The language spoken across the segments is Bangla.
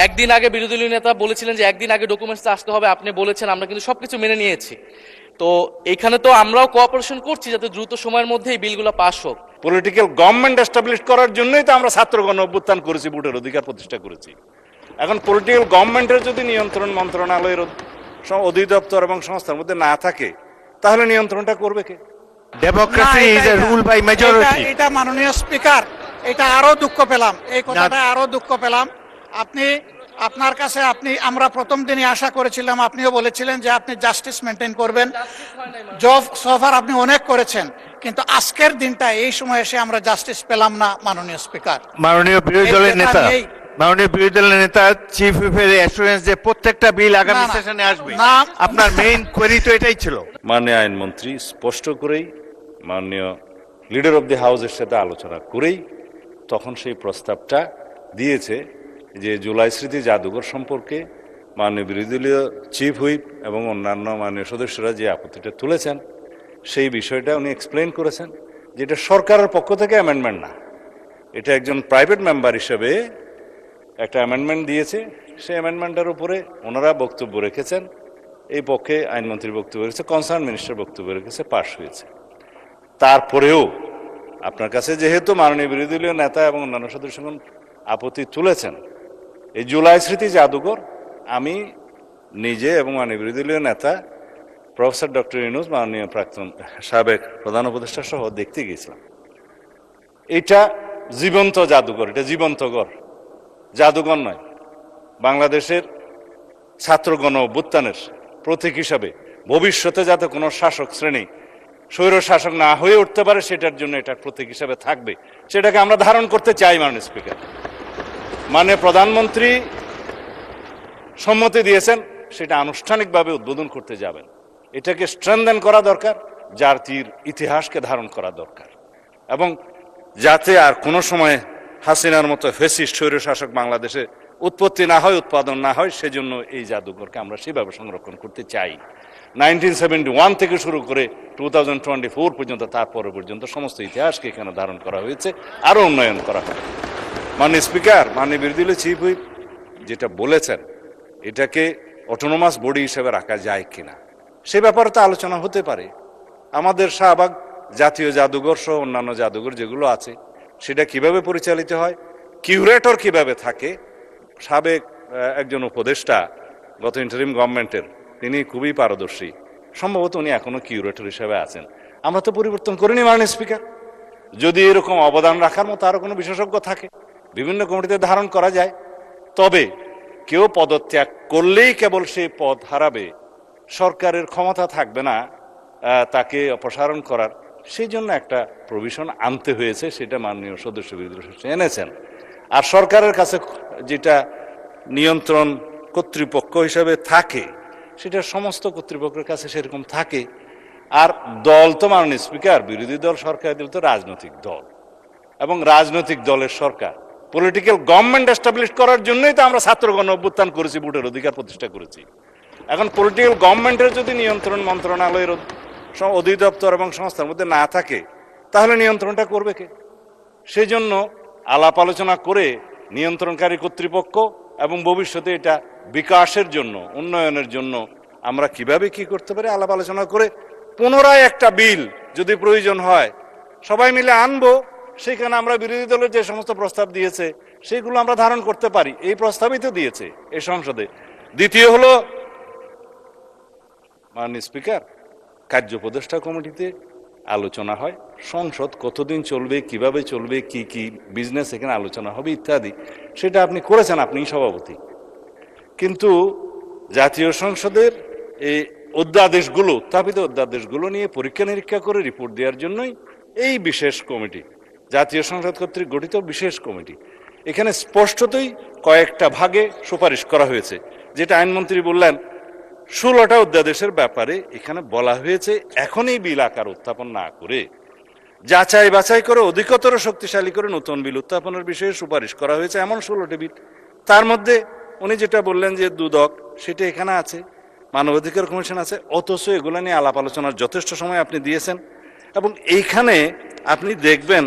একদিন আগে বিরোধী দলীয় নেতা বলেছিলেন যে একদিন আগে ডকুমেন্টস আসতে হবে, আপনি বলেছেন, আমরা কিন্তু সবকিছু মেনে নিয়েছি। তো এখানে তো আমরাও কোঅপারেশন করছি যাতে দ্রুত সময়ের মধ্যে এই বিলগুলো পাস হোক। পলিটিক্যাল গভর্নমেন্ট এস্টাবলিশ করার জন্যই তো আমরা ছাত্র গণ অভ্যুত্থান করেছি, ভোটের অধিকার প্রতিষ্ঠা করেছি। এখন পলিটিক্যাল গভর্নমেন্টের যদি নিয়ন্ত্রণ মন্ত্রণালয়ের অধিদপ্তর এবং সংস্থার মধ্যে না থাকে, তাহলে নিয়ন্ত্রণটা করবে কে? Democracy is a rule by majority. এটা মাননীয় স্পিকার, এটা আরো দুঃখ পেলাম, এই কথাটা আরো দুঃখ পেলাম। আপনার কাছে আমরা প্রথম দিনই আশা করেছিলাম, আপনিও বলেছিলেন যে আপনি জাস্টিস মেনটেন করবেন। জব সফার আপনি অনেক করেছেন, কিন্তু আজকের দিনটা এই সময় এসে আমরা জাস্টিস পেলাম না মাননীয় স্পিকার। মাননীয় বিরোধী দলের নেতা চিফ হুইপের অ্যাসুরেন্স যে প্রত্যেকটা বিল আগামী সেশনে আসবে, আপনার মেইন কোয়েরি তো এটাই ছিল। মাননীয় আইনমন্ত্রী স্পষ্ট করেই মাননীয় লিডার অব দি হাউসের সাথে আলোচনা করেই তখন সেই প্রস্তাবটা দিয়েছে যে জুলাই স্মৃতি জাদুঘর সম্পর্কে মাননীয় বিরোধী দলীয় চিফ হুইপ এবং অন্যান্য মাননীয় সদস্যরা যে আপত্তিটা তুলেছেন, সেই বিষয়টা উনি এক্সপ্লেন করেছেন যে এটা সরকারের পক্ষ থেকে অ্যামেন্ডমেন্ট না, এটা একজন প্রাইভেট মেম্বার হিসেবে একটা অ্যামেন্ডমেন্ট দিয়েছে। সেই অ্যামেন্ডমেন্টের উপরে ওনারা বক্তব্য রেখেছেন, এই পক্ষে আইনমন্ত্রীর বক্তব্য রেখেছে, কনসার্ন মিনিস্টার বক্তব্য রেখেছে, পাশ হয়েছে। তারপরেও আপনার কাছে যেহেতু মাননীয় বিরোধী দলীয় নেতা এবং অন্যান্য সদস্যগণ আপত্তি তুলেছেন, এই জুলাই স্মৃতি জাদুঘর আমি নিজে এবং মাননীয় বিরোধী দলীয় নেতা প্রফেসর ডক্টর ইউনূস, মাননীয় প্রাক্তন সাবেক প্রধান উপদেষ্টা সহ দেখতে গিয়েছিলাম। এটা জীবন্ত জাদুঘর, এটা জীবন্ত ঘর, জাদুঘর নয়। বাংলাদেশের ছাত্র গণ অভ্যুত্থানের প্রতীক হিসাবে ভবিষ্যতে যাতে কোনো শাসক শ্রেণী স্বৈর শাসক না হয়ে উঠতে পারে, সেটার জন্য এটা প্রতীক হিসাবে থাকবে, সেটাকে আমরা ধারণ করতে চাই। মাননীয় স্পিকার, মাননীয় প্রধানমন্ত্রী সম্মতি দিয়েছেন, সেটা আনুষ্ঠানিকভাবে উদ্বোধন করতে যাবেন। এটাকে স্ট্রেনদেন করা দরকার, জাতির ইতিহাসকে ধারণ করা দরকার, এবং যাতে আর কোনো সময় হাসিনার মতো ফ্যাসিস্ট স্বৈরশাসক বাংলাদেশে উৎপত্তি না হয়, উৎপাদন না হয়, সেজন্য এই জাদুঘরকে আমরা সেভাবে সংরক্ষণ করতে চাই। 1971 থেকে শুরু করে 2024 পর্যন্ত, তারপরে পর্যন্ত সমস্ত ইতিহাসকে এখানে ধারণ করা হয়েছে, আরও উন্নয়ন করা হয়। মাননীয় স্পিকার, মাননীয় বিরোধী দলীয় চিফ হুইপ যেটা বলেছেন, এটাকে অটোনোমাস বডি হিসেবে রাখা যায় কিনা সে ব্যাপারে তো আলোচনা হতে পারে। আমাদের শাহবাগ জাতীয় জাদুঘর সহ অন্যান্য জাদুঘর যেগুলো আছে, সেটা কিভাবে পরিচালিত হয়, কিউরেটর কিভাবে থাকে। সাবেক একজন উপদেষ্টা গত ইন্টারিম গভর্নমেন্টের, তিনি খুবই পারদর্শী, সম্ভবত উনি এখনো কিউরেটর হিসেবে আছেন। আমরা তো পরিবর্তন করিনি মাননীয় স্পিকার। যদি এরকম অবদান রাখার মতো আরো কোনো বিশেষজ্ঞ থাকে, বিভিন্ন কমিটিতে ধারণ করা যায়। তবে কেউ পদত্যাগ করলেই কেবল সেই পদ হারাবে, সরকারের ক্ষমতা থাকবে না তাকে অপসারণ করার, সেই জন্য একটা প্রভিশন আনতে হয়েছে, সেটা মাননীয় সদস্য বিরোধী এনেছেন। আর সরকারের কাছে যেটা নিয়ন্ত্রণ কর্তৃপক্ষ হিসাবে থাকে, সেটা সমস্ত কর্তৃপক্ষের কাছে সেরকম থাকে। আর দল তো মাননীয় স্পিকার, বিরোধী দল সরকারি দল তো রাজনৈতিক দল, এবং রাজনৈতিক দলের সরকার পলিটিক্যাল গভর্নমেন্ট এস্টাবলিশ করার জন্যই তো আমরা ছাত্র গণ অভ্যুত্থান করেছি, ভোটের অধিকার প্রতিষ্ঠা করেছি। এখন পলিটিক্যাল গভর্নমেন্টের যদি নিয়ন্ত্রণ মন্ত্রণালয়ের অধিদপ্তর এবং সংস্থার মধ্যে না থাকে, তাহলে নিয়ন্ত্রণটা করবে কে? সেই জন্য আলাপ আলোচনা করে নিয়ন্ত্রণকারী কর্তৃপক্ষ এবং ভবিষ্যতে এটা বিকাশের জন্য, উন্নয়নের জন্য আমরা কিভাবে কি করতে পারি আলাপ আলোচনা করে পুনরায় একটা বিল যদি প্রয়োজন হয় সবাই মিলে আনবো। সেখানে আমরা বিরোধী দলের যে সমস্ত প্রস্তাব দিয়েছে সেগুলো আমরা ধারণ করতে পারি, এই প্রস্তাবই তো দিয়েছে এই সংসদে। দ্বিতীয় হলো মাননীয় স্পিকার, কার্য উপদেষ্টা কমিটিতে আলোচনা হয়, সংসদ কতদিন চলবে, কিভাবে চলবে, কি কি বিজনেস এখানে আলোচনা হবে ইত্যাদি, সেটা আপনি করেছেন, আপনি সভাপতি। কিন্তু জাতীয় সংসদের এই অধ্যাদেশগুলো, উত্থাপিত অধ্যাদেশগুলো নিয়ে পরীক্ষা নিরীক্ষা করে রিপোর্ট দেওয়ার জন্যই এই বিশেষ কমিটি, জাতীয় সংসদ কর্তৃক গঠিত বিশেষ কমিটি। এখানে স্পষ্টতই কয়েকটা ভাগে সুপারিশ করা হয়েছে, যেটা আইনমন্ত্রী বললেন 16টা অধ্যাদেশের ব্যাপারে এখানে বলা হয়েছে এখনই বিল আকার উত্থাপন না করে যাচাই বাছাই করে অধিকতর শক্তিশালী করে নতুন বিল উত্থাপনের বিষয়ে সুপারিশ করা হয়েছে, এমন 16টি বিল। তার মধ্যে উনি যেটা বললেন যে দুদক, সেটা এখানে আছে, মানবাধিকার কমিশন আছে, অথচ এগুলো নিয়ে আলাপ আলোচনার যথেষ্ট সময় আপনি দিয়েছেন। এবং এইখানে আপনি দেখবেন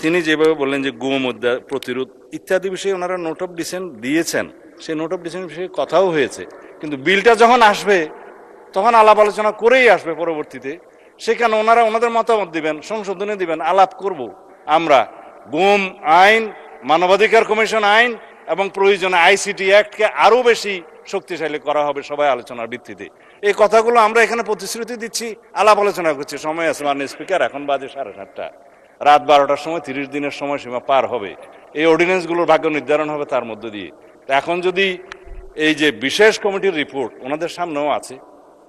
তিনি যেভাবে বললেন যে গুম প্রতিরোধ ইত্যাদি বিষয়ে ওনারা নোট অফ ডিসেন্ট দিয়েছেন, সেই নোট অফ ডিসেন্ট বিষয়ে কথাও হয়েছে, কিন্তু বিলটা যখন আসবে তখন আলাপ আলোচনা করেই আসবে পরবর্তীতে। সেখানে ওনারা ওনাদের মতামত দিবেন, সংশোধনী দিবেন, আলাপ করব আমরা। গুম আইন, মানবাধিকার কমিশন আইন এবং প্রয়োজনে আইসিটি অ্যাক্টকে আরো বেশি শক্তিশালী করা হবে সবাই আলোচনার ভিত্তিতে। এই কথাগুলো আমরা এখানে প্রতিশ্রুতি দিচ্ছি, আলাপ আলোচনা করছি। সময় আছে মাননীয় স্পিকার, এখন বাজে 7:30, রাত 12টার সময় 30 দিনের সময়সীমা পার হবে। এই অর্ডিন্যান্সগুলোর ভাগ্য নির্ধারণ হবে তার মধ্য দিয়ে। এখন যদি এই যে বিশেষ কমিটির রিপোর্ট ওনাদের সামনেও আছে,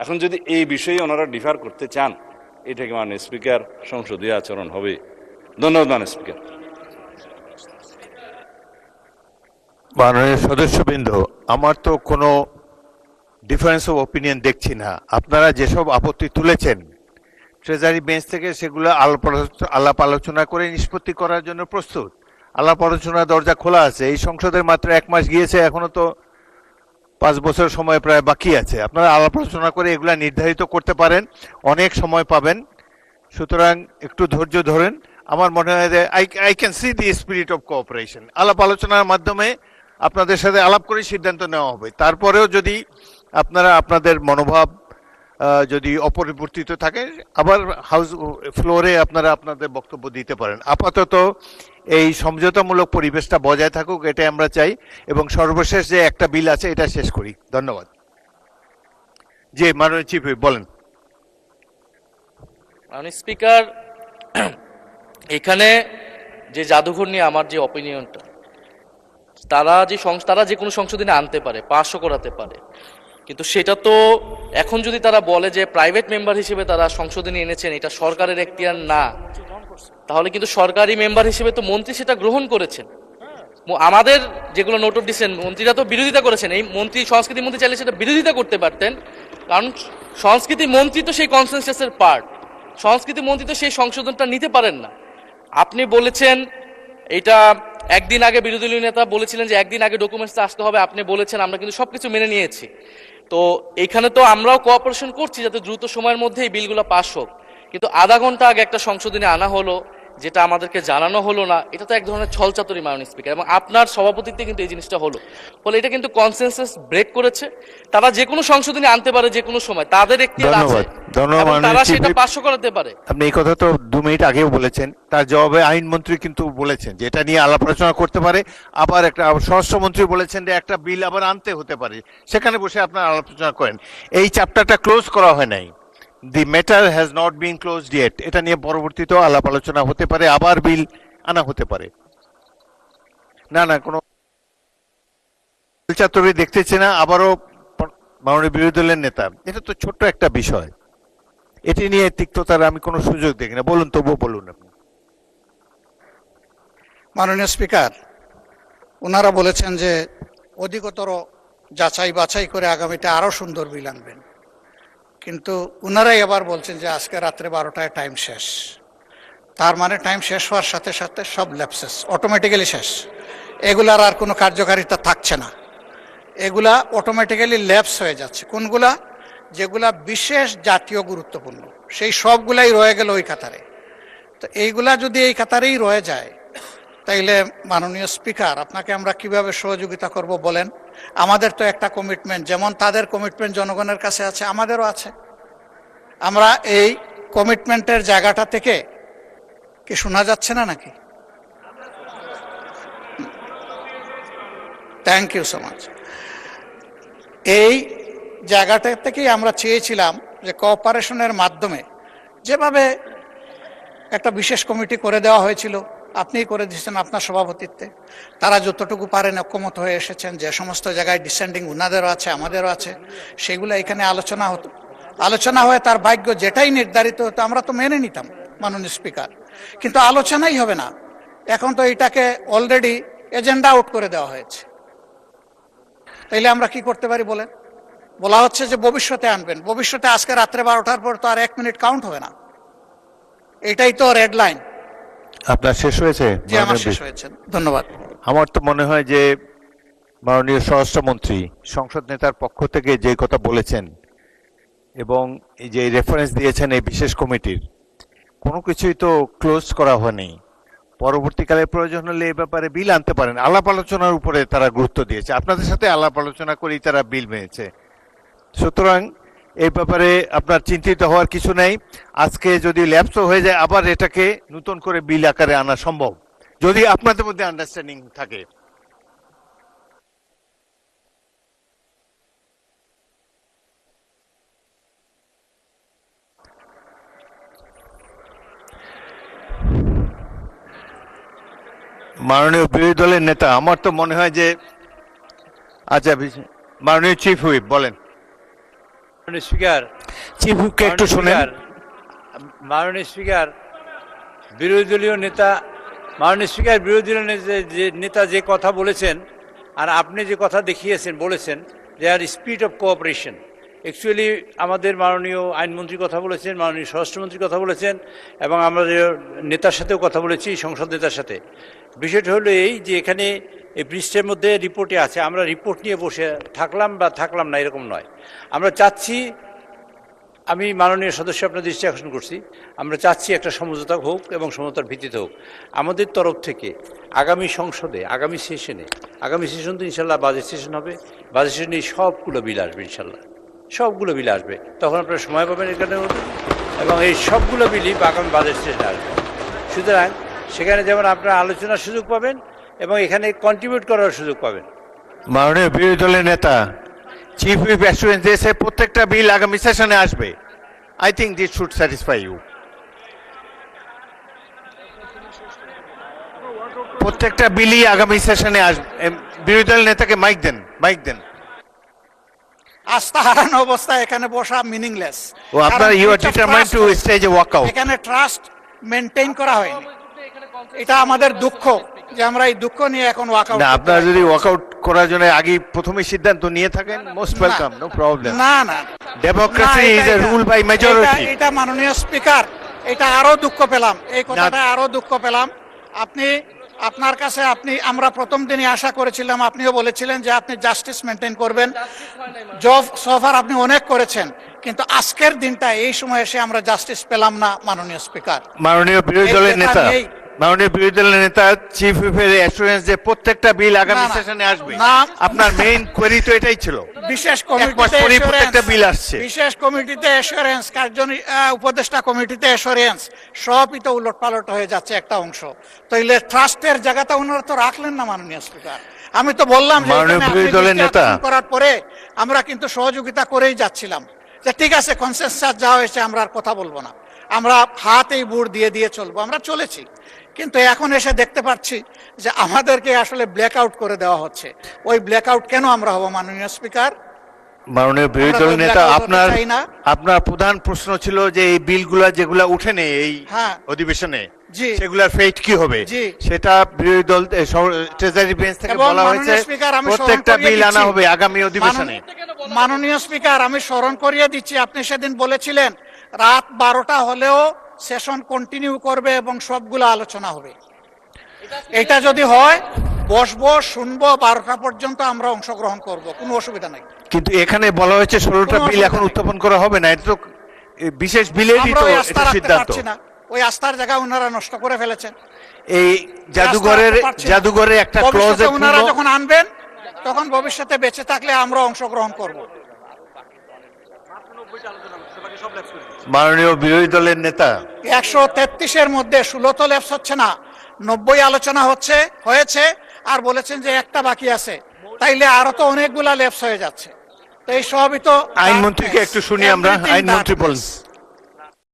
এখন যদি এই বিষয়ে ওনারা ডিফার করতে চান, এটাকে মাননীয় স্পিকার সংসদীয় আচরণ হবে। ধন্যবাদ মাননীয় স্পিকার। মাননীয় সদস্যবৃন্দ, আমার তো কোনো ডিফারেন্স অফ ওপিনিয়ন দেখছি না। আপনারা যেসব আপত্তি তুলেছেন ট্রেজারি বেঞ্চ থেকে সেগুলো আলাপ আলোচনা করে নিষ্পত্তি করার জন্য প্রস্তুত। আলাপ আলোচনার দরজা খোলা আছে। এই সংসদের মাত্র 1 মাস গিয়েছে, এখনো তো 5 বছর সময় প্রায় বাকি আছে। আপনারা আলাপ আলোচনা করে এগুলা নির্ধারিত করতে পারেন, অনেক সময় পাবেন। সুতরাং একটু ধৈর্য ধরেন। আমার মনে হয় যে I can see the spirit of cooperation. আলাপ আলোচনার মাধ্যমে আপনাদের সাথে আলাপ করে সিদ্ধান্ত নেওয়া হবে। তারপরেও যদি আপনারা আপনাদের মনোভাব যদি অপরিবর্তিত থাকে, আবার হাউস ফ্লোরে আপনারা আপনাদের বক্তব্য দিতে পারেন। আপাতত এই সমঝোতামূলক পরিবেশটা বজায় থাকুক, এটাই আমরা চাই। এবং সর্বশেষ যে একটা বিল আছে এটা শেষ করি। ধন্যবাদ। জি, মাননীয় চিফ হুইপ বলেন। মাননীয় স্পিকার, এখানে যে জাদুঘর নিয়ে আমার যে অপিনিয়নটা, তারা যে কোনো সংশোধনী আনতে পারে, পাশও করাতে পারে, কিন্তু সেটা তো এখন যদি তারা বলে যে প্রাইভেট মেম্বার হিসেবে তারা সংশোধনী এনেছেন, এটা সরকারের এখতিয়ার না, তাহলে কিন্তু সরকারি মেম্বার হিসেবে তো মন্ত্রী সেটা গ্রহণ করেছেন। আমাদের যেগুলো নোট অফ ডিসেন্ট, মন্ত্রীরা তো বিরোধিতা করেছেন। এই মন্ত্রী, সংস্কৃতি মন্ত্রী চাইলে সেটা বিরোধিতা করতে পারতেন, কারণ সংস্কৃতি মন্ত্রী তো সেই কনসেনসাসের পার্ট। সংস্কৃতি মন্ত্রী তো সেই সংশোধনটা নিতে পারেন না। আপনি বলেছেন এটা একদিন আগে, বিরোধী দলীয় নেতা বলেছিলেন যে একদিন আগে ডকুমেন্টস আসতে হবে, আপনি বলেছেন, আমরা কিন্তু সবকিছু মেনে নিয়েছি। তো এখানে তো আমরাও কোঅপারেশন করছি যাতে দ্রুত সময়ের মধ্যে এই বিলগুলো পাস হোক, কিন্তু আধা ঘন্টা আগে একটা সংশোধনী আনা হলো যেটা আমাদেরকে জানানো হলো না, এটা তো এক ধরনের ছলচাতুরি মাননীয় স্পিকার। এবং আপনার সভাপতিত্বে কিন্তু এই জিনিসটা হলো, ফলে এটা কিন্তু কনসেনসাস ব্রেক করেছে। তারা যে কোনো সংশোধনী আনতে পারে যে কোনো সময়, তাদের এখতিয়ার আছে, এবং তারা সেটা পাস করাতে পারে। আপনি এই কথা তো 2 মিনিট আগেও বলেছেন। তার জবাবে আইনমন্ত্রী কিন্তু বলেছেন যে এটা নিয়ে আলাপ আলোচনা করতে পারে। আবার একটা স্বরাষ্ট্রমন্ত্রী বলেছেন যে একটা বিল আবার আনতে হতে পারে, সেখানে বসে আপনারা আলাপ আলোচনা করেন। এই চ্যাপ্টারটা ক্লোজ করা হয় নাই। The matter has not been closed yet. এটা নিয়ে পরবর্তীতেও আলাপ আলোচনা হতে পারে, আবার বিল আনা হতে পারে। না কোনো চাতুরি দেখতেছি না। আবারও মাননীয় বিরোধী দলের নেতা, এটা তো ছোট্ট একটা বিষয়, এটি নিয়ে তিক্ততার আমি কোনো সুযোগ দেখি না। বলুন, তবুও বলুন আপনি। মাননীয় স্পিকার, ওনারা বলেছেন যে অধিকতর যাচাই বাছাই করে আগামীতে আরো সুন্দর বিল আনবেন, কিন্তু ওনারাই আবার বলছেন যে আজকে রাত্রে 12টায় টাইম শেষ। তার মানে টাইম শেষ হওয়ার সাথে সাথে সব ল্যাপসেস অটোমেটিক্যালি শেষ, এগুলার আর কোনো কার্যকারিতা থাকছে না, এগুলা অটোমেটিক্যালি ল্যাপস হয়ে যাচ্ছে। কোনগুলা? যেগুলা বিশেষ জাতীয় গুরুত্বপূর্ণ, সেই সবগুলাই রয়ে গেল ওই কাতারে। তো এইগুলা যদি এই কাতারেই রয়ে যায়, তাইলে মাননীয় স্পিকার, আপনাকে আমরা কিভাবে সহযোগিতা করব বলেন? আমাদের তো একটা কমিটমেন্ট, যেমন তাদের কমিটমেন্ট জনগণের কাছে আছে, আমাদেরও আছে। আমরা এই কমিটমেন্টের জায়গাটা থেকে কি শোনা যাচ্ছে না নাকি? Thank you so much. এই জায়গাটা থেকেই আমরা চেয়েছিলাম যে কোঅপারেশনের মাধ্যমে, যেভাবে একটা বিশেষ কমিটি করে দেওয়া হয়েছিল, আপনিই করে দিয়েছেন আপনার সভাপতিত্বে, তারা যতটুকু পারেন ঐক্যমত হয়ে এসেছেন। যে সমস্ত জায়গায় ডিসেন্ডিং উনাদেরও আছে, আমাদেরও আছে, সেগুলো এখানে আলোচনা হতো। আলোচনা হয়ে তার ভাগ্য যেটাই নির্ধারিত হতো আমরা তো মেনে নিতাম মাননীয় স্পিকার, কিন্তু আলোচনাই হবে না। এখন তো এটাকে অলরেডি এজেন্ডা আউট করে দেওয়া হয়েছে। তাইলে আমরা কি করতে পারি বলেন? বলা হচ্ছে যে ভবিষ্যতে আনবেন, ভবিষ্যতে আজকে রাত্রে 12টার পর তো আর 1 মিনিট কাউন্ট হবে না। এটাই তো রেড লাইন। আপনার শেষ হয়েছে? জি, আমার শেষ হয়েছে। ধন্যবাদ। আমার তো মনে হয় যে মাননীয় স্বরাষ্ট্রমন্ত্রী সংসদ নেতার পক্ষ থেকে যে কথা বলেছেন এবং এই যে রেফারেন্স দিয়েছেন এই বিশেষ কমিটির, কোনো কিছুই তো ক্লোজ করা হয়নি। পরবর্তীকালে প্রয়োজন হলে এই ব্যাপারে বিল আনতে পারেন। আলাপ আলোচনার উপরে তারা গুরুত্ব দিয়েছে, আপনাদের সাথে আলাপ আলোচনা করেই তারা বিল মেনেছে। সুতরাং এই ব্যাপারে আপনার চিন্তিত হওয়ার কিছু নেই। আজকে যদি ল্যাপসও হয়ে যায়, আবার এটাকে নতুন করে বিল আকারে আনা সম্ভব, যদি আপনাদের মধ্যে আন্ডারস্ট্যান্ডিং থাকে। মাননীয় বিরোধী দলের নেতা, আমার তো মনে হয় যে আচ্ছা, মাননীয় চিফ হুইপ বলেন। মাননীয় স্পিকার, চিফ হুইপকে একটু শুনেন। মাননীয় স্পিকার, বিরোধী দলীয় নেতা, মাননীয় স্পিকার, বিরোধী দলীয় নেতা যে কথা বলেছেন আর আপনি যে কথা দেখিয়েছেন বলেছেন যে আর স্পিরিট অফ কোঅপারেশন, অ্যাকচুয়ালি আমাদের মাননীয় আইনমন্ত্রী কথা বলেছেন, মাননীয় স্বরাষ্ট্রমন্ত্রী কথা বলেছেন, এবং আমাদের নেতার সাথেও কথা বলেছি, সংসদ নেতার সাথে। বিষয়টা হলো এই যে এখানে এই পৃষ্ঠের মধ্যে রিপোর্টে আছে, আমরা রিপোর্ট নিয়ে বসে থাকলাম বা থাকলাম না এরকম নয়। আমরা চাচ্ছি, আমি মাননীয় সদস্য আপনার দৃষ্টি আকর্ষণ করছি, আমরা চাচ্ছি একটা সমঝোতা হোক এবং সমঝোতার ভিত্তিতে হোক। আমাদের তরফ থেকে আগামী সংসদে, আগামী সেশন তো ইনশাল্লাহ বাজেট সেশন হবে, বাজেট সেশনে সবগুলো বিল আসবে ইনশাল্লাহ, সবগুলো বিল আসবে। তখন আপনারা সময় পাবেন এখানে, এবং এই সবগুলো বিলই আগামী বাজেট সেশনে আসবে। সুতরাং সেখানে যেমন আপনারা আলোচনার সুযোগ পাবেন এবং এখানে কন্ট্রিবিউট করার সুযোগ পাবেন। মাননীয় বিরোধী দলের নেতা, চিফ হুইপ অ্যাসুরেন্স দিয়েছে প্রত্যেকটা বিল আগামী সেশনে আসবে। I think this should satisfy you. প্রত্যেকটা বিলই আগামী সেশনে আসবে। বিরোধী দলের নেতাকে মাইক দেন, মাইক দেন। আস্থা হারানো অবস্থায় এখানে বসা মিনিংলেস। ও আপনার you are determined to stage a walkout. এখানে ট্রাস্ট মেনটেইন করা হয়নি, এটা আমাদের দুঃখ যে আমরা এই দুঃখ নিয়ে এখন ওয়াকআউট। না, আপনারা যদি ওয়াকআউট করার জন্য আগে প্রথমে সিদ্ধান্ত নিয়ে থাকেন, মোস্ট ওয়েলকাম, নো প্রবলেম। না না, democracy is a rule by majority. এটা মাননীয় স্পিকার, এটা আরো দুঃখ পেলাম, এই কথাটা আরো দুঃখ পেলাম। আপনি, আপনার কাছে আমরা প্রথম দিনই আশা করেছিলাম, আপনিও বলেছিলেন যে আপনি জাস্টিস মেনটেন করবেন। জব সফার আপনি অনেক করেছেন, কিন্তু আজকের দিনটা এই সময় এসে আমরা জাস্টিস পেলাম না মাননীয় স্পিকার। মাননীয় বিরোধী দলের নেতা, মাননীয় বিরোধী দলের নেতা, চিফ হুইপের অ্যাসুরেন্স যে প্রত্যেকটা বিল আগামী সেশনে আসবে, আপনার মেইন কোয়েরি তো এটাই ছিল। বিশেষ প্রত্যেকটা বিল আসছে, বিশেষ কমিটিতে অ্যাসুরেন্স, উপদেষ্টা কমিটিতে অ্যাসুরেন্স, সবই তো উলট পালট হয়ে যাচ্ছে একটা অংশ। তাইলে ট্রাস্টের জায়গাটা ওনারা তো রাখলেন না মাননীয় স্পিকার। আমি তো বললাম যে বিরোধী দলের নেতা করার পরে আমরা কিন্তু সহযোগিতা করেই যাচ্ছিলাম, যে ঠিক আছে কনসেনসাস যা হয়েছে আমরা আর কথা বলবো না, আমরা হাতেই বুড় দিয়ে দিয়ে চলবো, আমরা চলেছি। কিন্তু এখন এসে দেখতে পাচ্ছি যে আমাদেরকে আসলে ব্ল্যাক আউট করে দেওয়া হচ্ছে। ওই ব্ল্যাক আউট কেন আমরা হব মাননীয় স্পিকার? মাননীয় বিরোধী দলের নেতা, আপনার প্রধান প্রশ্ন ছিল যে এই বিলগুলা যেগুলা উঠেনি এই অধিবেশনে, সেগুলার ফেট কি হবে, সেটা বিরোধী দল ট্রেজারি বেঞ্চ থেকে বলা হয়েছে প্রত্যেকটা বিল আনা হবে আগামী অধিবেশনে। মাননীয় স্পিকার, আমি স্মরণ করিয়ে দিচ্ছি, আপনি সেদিন বলেছিলেন রাত 12টা হলেও সেশন কন্টিনিউ করবে এবং সবগুলো আলোচনা হবে। এটা যদি হয় বসবো, শুনবো, 12টা পর্যন্ত আমরা অংশগ্রহণ করব, কোনো অসুবিধা নাই। কিন্তু এখানে বলা হয়েছে 16টা বিল এখন উত্থাপন করা হবে না, এটা তো বিশেষ বিলেরই তো সিদ্ধান্ত। ওই আস্থার জায়গা ওনারা নষ্ট করে ফেলেছেন। এই জাদুঘরের একটা ক্লজে ওনারা যখন আনবেন তখন ভবিষ্যতে বেঁচে থাকলে আমরা অংশগ্রহণ করব। মাননীয় বিরোধী দলের নেতা, 133-এর মধ্যে 16 তো ল্যাপস হচ্ছে না, 90 আলোচনা হয়েছে, আর বলেছেন যে একটা বাকি আছে, তাইলে আরো তো অনেকগুলা ল্যাপস হয়ে যাচ্ছে। তো এই সবই তো আইনমন্ত্রীকে একটু শুনি আমরা। আইনমন্ত্রী বলেন।